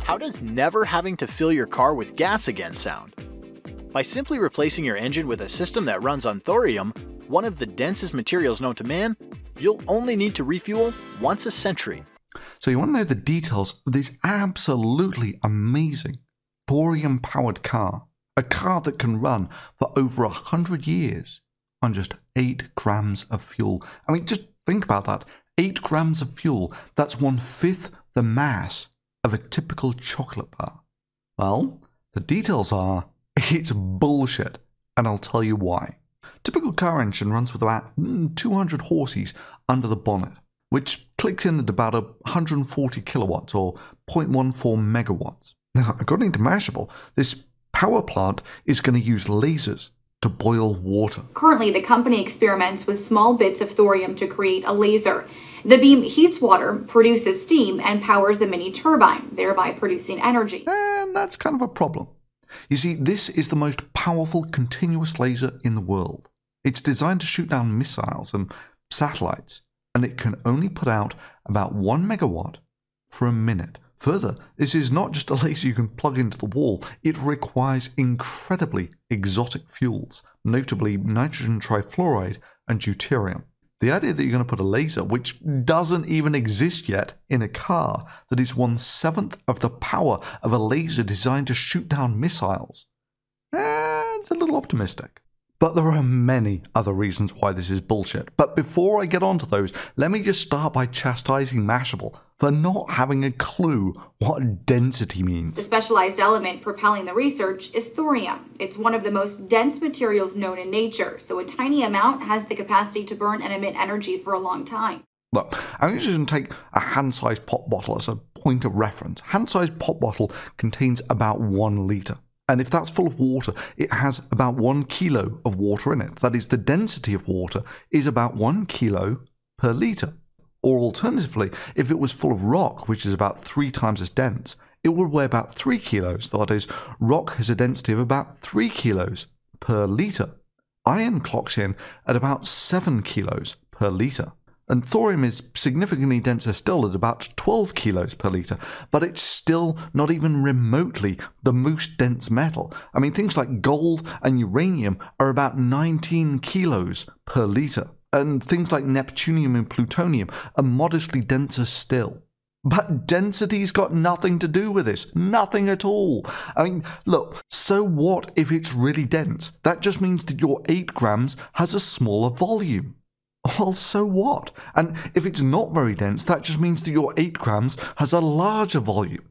How does never having to fill your car with gas again sound? By simply replacing your engine with a system that runs on thorium, one of the densest materials known to man, you'll only need to refuel once a century. So you want to know the details of this absolutely amazing thorium-powered car, a car that can run for over 100 years on just 8 grams of fuel. I mean, just think about that. 8 grams of fuel, that's 1/5 the mass of a typical chocolate bar. Well, the details are, it's bullshit, and I'll tell you why. Typical car engine runs with about 200 horses under the bonnet, which clicks in at about 140 kilowatts or 0.14 megawatts. Now, according to Mashable, this power plant is going to use lasers to boil water. Currently, the company experiments with small bits of thorium to create a laser. The beam heats water, produces steam, and powers the mini turbine, thereby producing energy. And that's kind of a problem. You see, this is the most powerful continuous laser in the world. It's designed to shoot down missiles and satellites, and it can only put out about 1 megawatt for a minute. Further, this is not just a laser you can plug into the wall, it requires incredibly exotic fuels, notably nitrogen trifluoride and deuterium. The idea that you're going to put a laser, which doesn't even exist yet, in a car that is 1/7 of the power of a laser designed to shoot down missiles, it's a little optimistic. But there are many other reasons why this is bullshit. But before I get onto those, let me just start by chastising Mashable for not having a clue what density means. The specialized element propelling the research is thorium. It's one of the most dense materials known in nature, so a tiny amount has the capacity to burn and emit energy for a long time. Look, I'm just going to take a hand-sized pop bottle as a point of reference. Hand-sized pop bottle contains about 1 litre. And if that's full of water, it has about 1 kilo of water in it. That is, the density of water is about 1 kilo per litre. Or alternatively, if it was full of rock, which is about 3 times as dense, it would weigh about 3 kilos. That is, rock has a density of about 3 kilos per litre. Iron clocks in at about 7 kilos per litre. And thorium is significantly denser still at about 12 kilos per litre, but it's still not even remotely the most dense metal. I mean, things like gold and uranium are about 19 kilos per litre, and things like neptunium and plutonium are modestly denser still. But density's got nothing to do with this. Nothing at all. I mean, look, so what if it's really dense? That just means that your 8 grams has a smaller volume. Well, so what? And if it's not very dense, that just means that your 8 grams has a larger volume.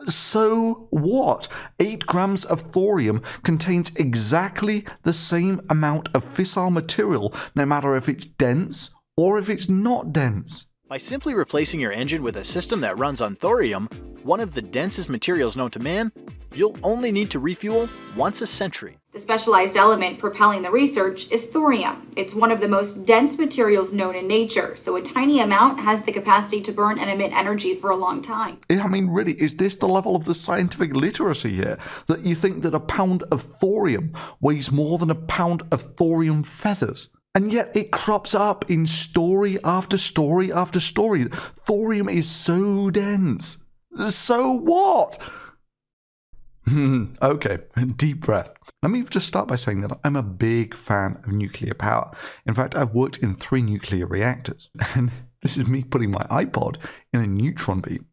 So what? 8 grams of thorium contains exactly the same amount of fissile material, no matter if it's dense or if it's not dense. By simply replacing your engine with a system that runs on thorium, one of the densest materials known to man, you'll only need to refuel once a century. The specialized element propelling the research is thorium. It's one of the most dense materials known in nature, so a tiny amount has the capacity to burn and emit energy for a long time. I mean, really, is this the level of the scientific literacy here? That you think that a pound of thorium weighs more than a pound of thorium feathers? And yet it crops up in story after story after story. Thorium is so dense. So what? Okay, deep breath. Let me just start by saying that I'm a big fan of nuclear power. In fact, I've worked in 3 nuclear reactors. And this is me putting my iPod in a neutron beam.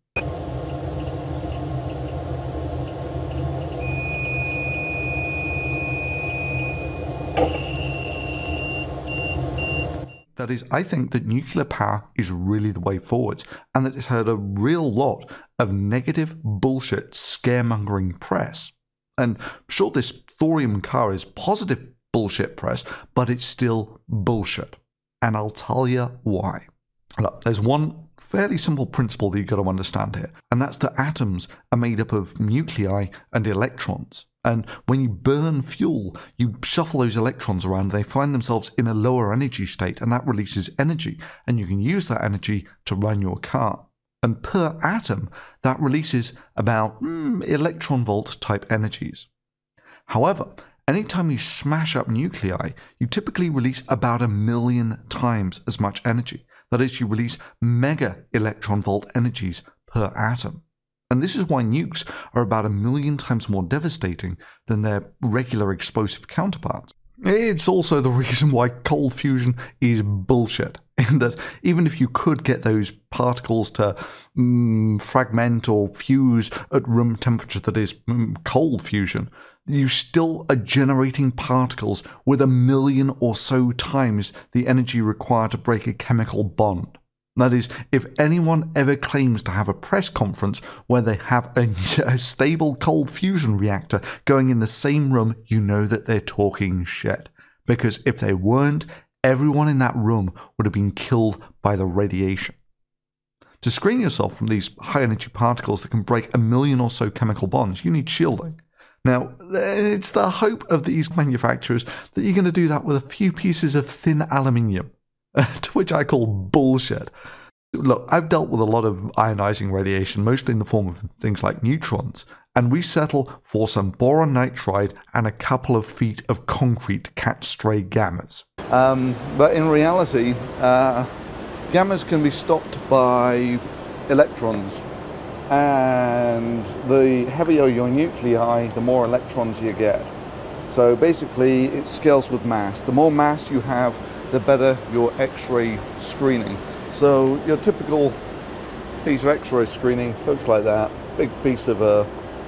That is, I think that nuclear power is really the way forwards, and that it's had a real lot of negative bullshit scaremongering press. And sure, this thorium car is positive bullshit press, but it's still bullshit. And I'll tell you why. Look, there's one fairly simple principle that you've got to understand here, and that's that atoms are made up of nuclei and electrons. And when you burn fuel, you shuffle those electrons around, they find themselves in a lower energy state, and that releases energy, and you can use that energy to run your car. And per atom, that releases about electron volt type energies. However, anytime you smash up nuclei, you typically release about 1,000,000 times as much energy. That is, you release mega electron volt energies per atom. And this is why nukes are about 1,000,000 times more devastating than their regular explosive counterparts. It's also the reason why cold fusion is bullshit, in that even if you could get those particles to fragment or fuse at room temperature, that is, cold fusion, you still are generating particles with 1,000,000 or so times the energy required to break a chemical bond. That is, if anyone ever claims to have a press conference where they have a stable cold fusion reactor going in the same room, you know that they're talking shit. Because if they weren't, everyone in that room would have been killed by the radiation. To screen yourself from these high-energy particles that can break 1,000,000 or so chemical bonds, you need shielding. Now, it's the hope of these manufacturers that you're going to do that with a few pieces of thin aluminium. To which I call bullshit. Look, I've dealt with a lot of ionizing radiation, mostly in the form of things like neutrons, and we settle for some boron nitride and a couple of feet of concrete to catch stray gammas. But in reality, gammas can be stopped by electrons, and the heavier your nuclei, the more electrons you get. So basically, it scales with mass. The more mass you have, the better your X-ray screening. So your typical piece of X-ray screening looks like that, big piece of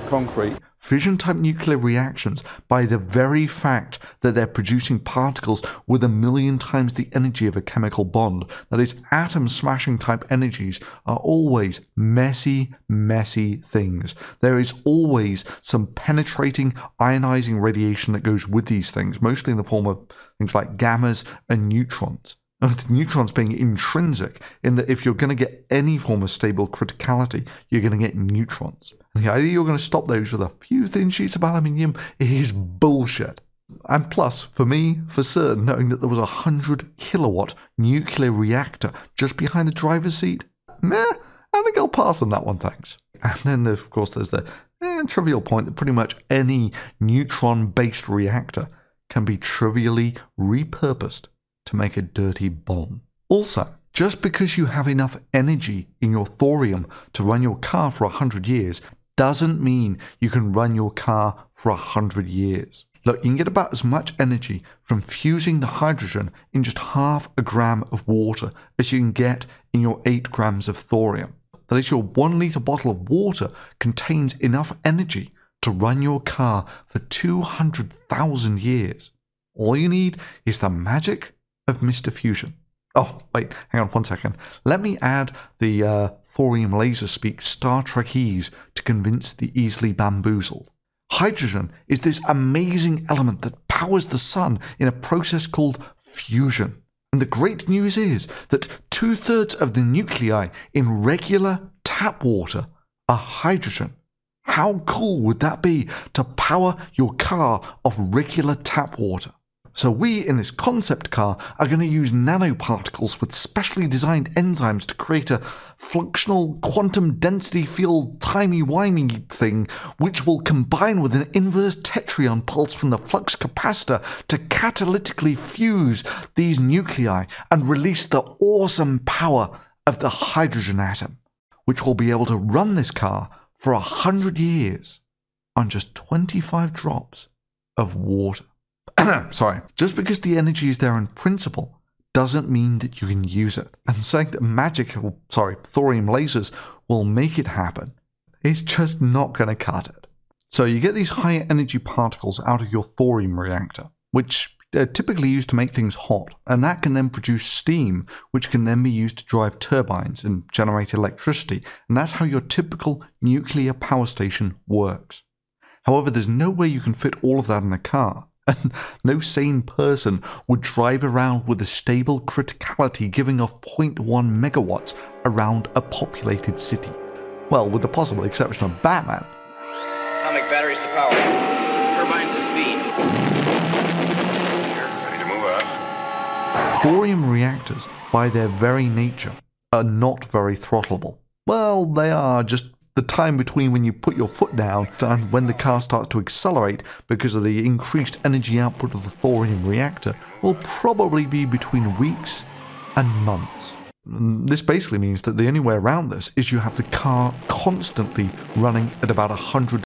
concrete. Fission-type nuclear reactions, by the very fact that they're producing particles with 1,000,000 times the energy of a chemical bond, that is, atom-smashing type energies, are always messy, messy things. There is always some penetrating, ionizing radiation that goes with these things, mostly in the form of things like gammas and neutrons. The neutrons being intrinsic, in that if you're going to get any form of stable criticality, you're going to get neutrons. And the idea you're going to stop those with a few thin sheets of aluminium is bullshit. And plus, for me, for certain, knowing that there was a 100 kilowatt nuclear reactor just behind the driver's seat, I think I'll pass on that one, thanks. And then, of course, there's the trivial point that pretty much any neutron-based reactor can be trivially repurposed to make a dirty bomb. Also, just because you have enough energy in your thorium to run your car for 100 years doesn't mean you can run your car for 100 years. Look, you can get about as much energy from fusing the hydrogen in just half a gram of water as you can get in your 8 grams of thorium. That is, your 1 litre bottle of water contains enough energy to run your car for 200,000 years. All you need is the magic of Mr. Fusion. Oh, wait, hang on 1 second. Let me add the thorium laser speak Star Trekese to convince the easily bamboozled. Hydrogen is this amazing element that powers the sun in a process called fusion. And the great news is that 2/3 of the nuclei in regular tap water are hydrogen. How cool would that be to power your car off regular tap water? So we, in this concept car, are going to use nanoparticles with specially designed enzymes to create a functional quantum density field timey-wimey thing, which will combine with an inverse tetryon pulse from the flux capacitor to catalytically fuse these nuclei and release the awesome power of the hydrogen atom, which will be able to run this car for 100 years on just 25 drops of water. Sorry, just because the energy is there in principle doesn't mean that you can use it. And saying that thorium lasers will make it happen is just not going to cut it. So you get these higher energy particles out of your thorium reactor, which are typically used to make things hot, and that can then produce steam, which can then be used to drive turbines and generate electricity, and that's how your typical nuclear power station works. However, there's no way you can fit all of that in a car. And no sane person would drive around with a stable criticality giving off 0.1 megawatts around a populated city. Well, with the possible exception of Batman. Atomic batteries to power. Turbines to speed. Ready to move out. Thorium reactors, by their very nature, are not very throttleable. Well, they are. Just the time between when you put your foot down and when the car starts to accelerate because of the increased energy output of the thorium reactor will probably be between weeks and months. This basically means that the only way around this is you have the car constantly running at about 100